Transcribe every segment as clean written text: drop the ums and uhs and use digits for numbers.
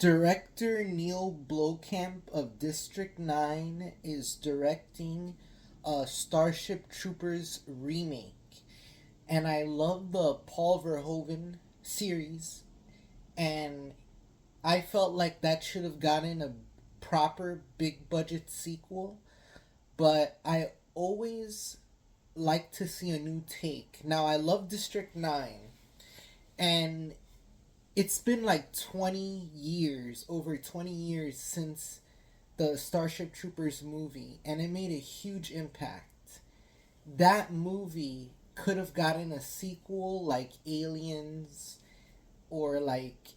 Director Neil Blok of District 9 is directing a Starship Troopers remake. And I love the Paul Verhoeven series. And I felt like that should have gotten a proper big budget sequel. But I always like to see a new take. Now, I love District 9. And it's been like 20 years, over 20 years since the Starship Troopers movie, and it made a huge impact. That movie could have gotten a sequel like Aliens, or like,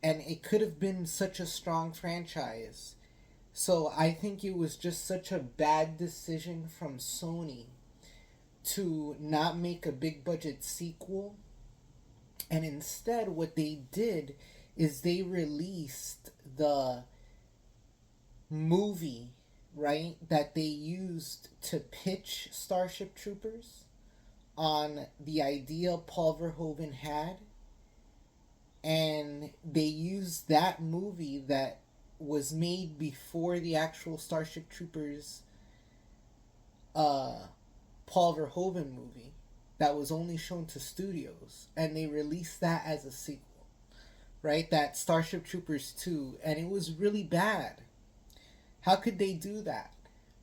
and it could have been such a strong franchise. So I think it was just such a bad decision from Sony to not make a big budget sequel. And instead, what they did is they released the movie, right, that they used to pitch Starship Troopers on the idea Paul Verhoeven had. And they used that movie that was made before the actual Starship Troopers Paul Verhoeven movie that was only shown to studios, and they released that as a sequel, right? That Starship Troopers 2, and it was really bad. How could they do that,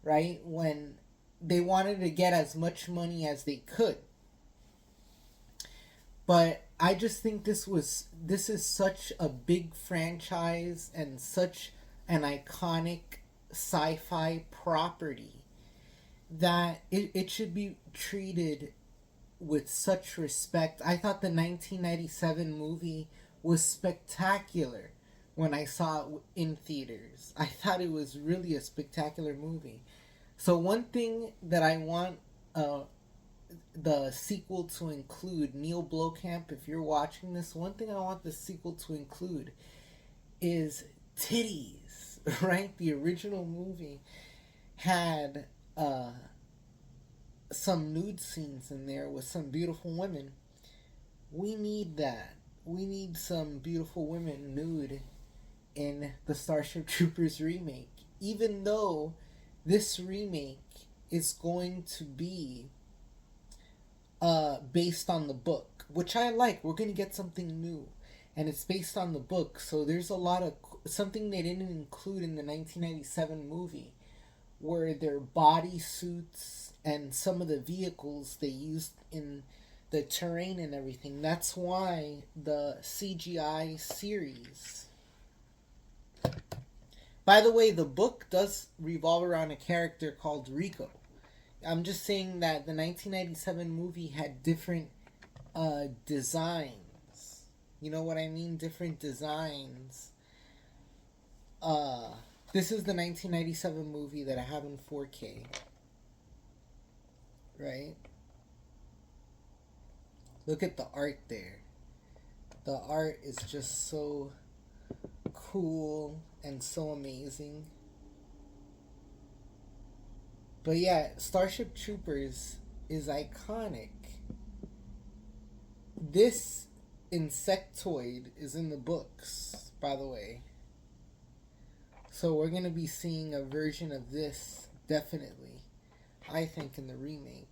right? When they wanted to get as much money as they could. But I just think this is such a big franchise and such an iconic sci-fi property that it should be treated with such respect. I thought the 1997 movie was spectacular when I saw it in theaters. I thought it was really a spectacular movie. So one thing that I want the sequel to include, Neil Blomkamp, if you're watching this, one thing I want the sequel to include is titties, right? The original movie had some nude scenes in there with some beautiful women. We need that. We need some beautiful women nude in the Starship Troopers remake. Even though this remake is going to be based on the book, which I like. We're going to get something new. And it's based on the book. So there's a lot of something they didn't include in the 1997 movie were their body suits and some of the vehicles they used in the terrain and everything. That's why the CGI series. By the way, the book does revolve around a character called Rico. I'm just saying that the 1997 movie had different designs. You know what I mean? Different designs. This is the 1997 movie that I have in 4K. Right? Look at the art there. The art is just so cool and so amazing. But yeah, Starship Troopers is iconic. This insectoid is in the books, by the way. So we're going to be seeing a version of this, definitely, I think, in the remake.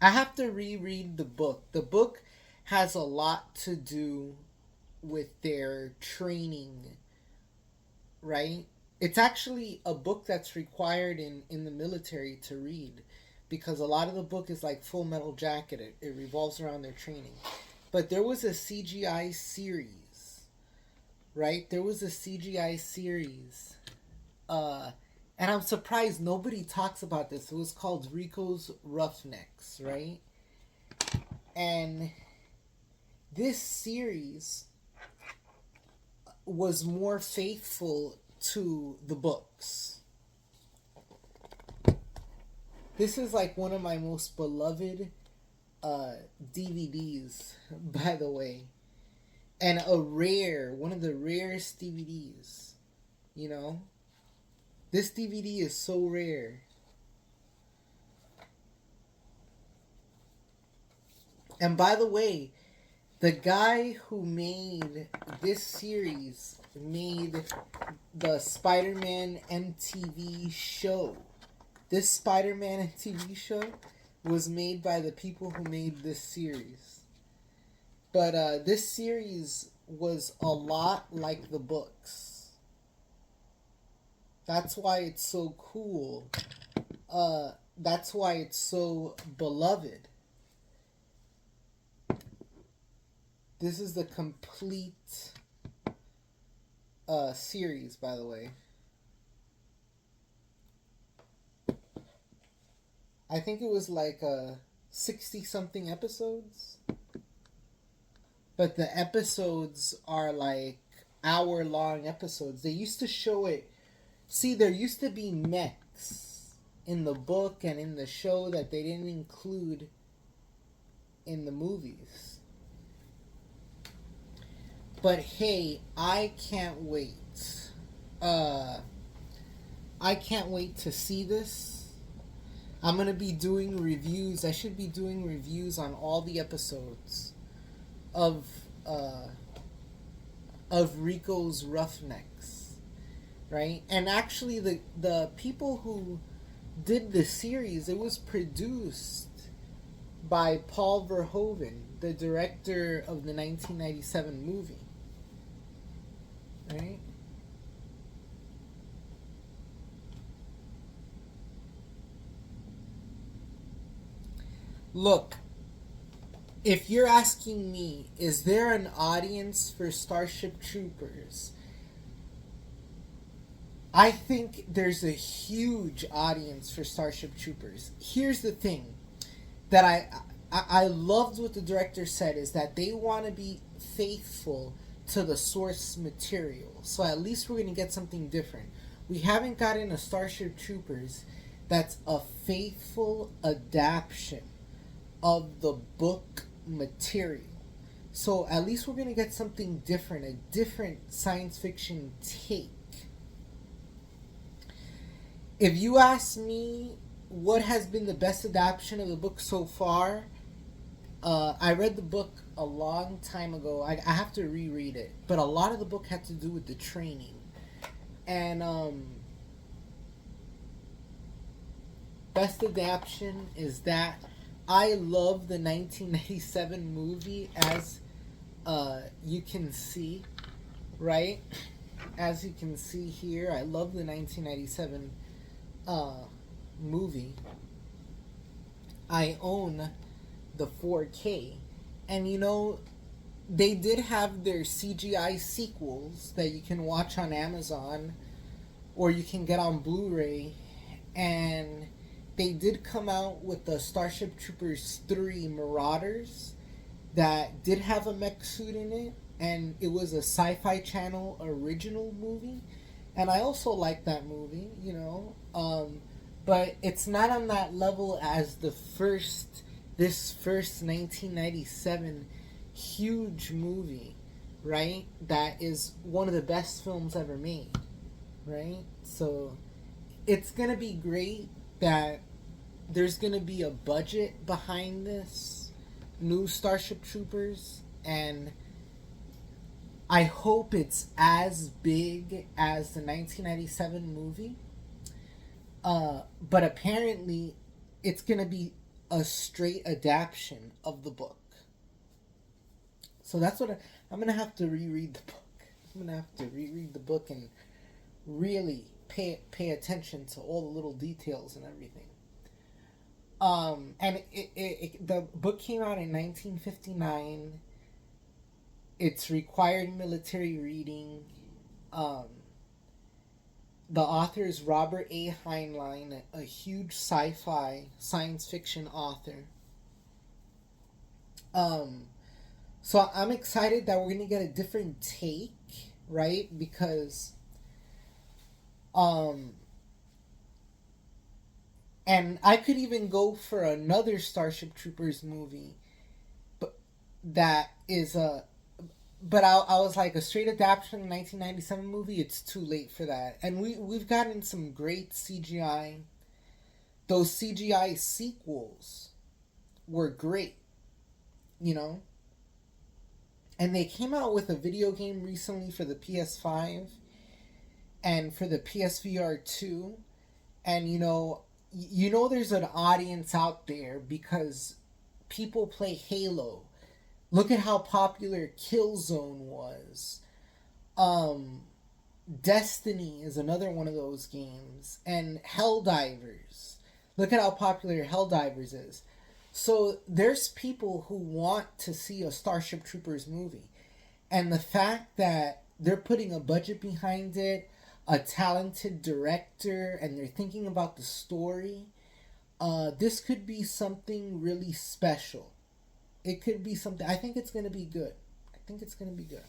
I have to reread the book. The book has a lot to do with their training, right? It's actually a book that's required in the military to read, because a lot of the book is like Full Metal Jacket. It revolves around their training. But there was a CGI series, right? There was a CGI series. And I'm surprised nobody talks about this. It was called Rico's Roughnecks, right? And this series was more faithful to the books. This is like one of my most beloved DVDs, by the way. And one of the rarest DVDs, you know? This DVD is so rare. And by the way, The guy who made this series made the Spider-Man MTV show. This Spider-Man MTV show was made by the people who made this series. But this series was a lot like the books. That's why it's so cool. That's why it's so beloved. This is the complete series, by the way. I think it was like 60 something episodes. But the episodes are like hour long episodes. They used to show it. See, there used to be mechs in the book and in the show that they didn't include in the movies. But hey, I can't wait. I can't wait to see this. I'm gonna be doing reviews. I should be doing reviews on all the episodes of uh, Rico's Roughnecks, right? And actually, the people who did the series, it was produced by Paul Verhoeven, the director of the 1997 movie, right? Look, if you're asking me, is there an audience for Starship Troopers? I think there's a huge audience for Starship Troopers. Here's the thing that I loved what the director said is that they want to be faithful to the source material. So at least we're going to get something different. We haven't gotten a Starship Troopers that's a faithful adaptation of the book material. So at least we're going to get something different, a different science fiction take. If you ask me what has been the best adaptation of the book so far, I read the book a long time ago. I have to reread it. But a lot of the book had to do with the training. And best adaptation is that I love the 1997 movie, as you can see, right? As you can see here, I love the 1997 movie. I own the 4K. And you know, they did have their CGI sequels that you can watch on Amazon or you can get on Blu-ray. And they did come out with the Starship Troopers 3 Marauders that did have a mech suit in it. And it was a Sci-Fi Channel original movie. And I also like that movie, you know. But it's not on that level as this first 1997 huge movie, right? That is one of the best films ever made, right? So it's gonna be great that there's gonna be a budget behind this new Starship Troopers, and I hope it's as big as the 1997 movie. But apparently, it's gonna be a straight adaptation of the book. So that's what I'm gonna have to reread the book. I'm gonna have to reread the book and really pay attention to all the little details and everything. And the book came out in 1959. It's required military reading. The author is Robert A. Heinlein, a huge sci-fi science fiction author. So I'm excited that we're gonna get a different take, right? Because, and I could even go for another Starship Troopers movie, but that is a. But I was like, a straight adaptation of the 1997 movie, it's too late for that. And we've gotten some great CGI. Those CGI sequels were great, you know? And they came out with a video game recently for the PS5 and for the PSVR 2. And there's an audience out there because people play Halo. Look at how popular Killzone was. Um Destiny is another one of those games, and Helldivers. Look at how popular Helldivers is. So there's people who want to see a Starship Troopers movie. And the fact that they're putting a budget behind it, a talented director, and they're thinking about the story, this could be something really special. It could be something. I think it's going to be good. I think it's going to be good.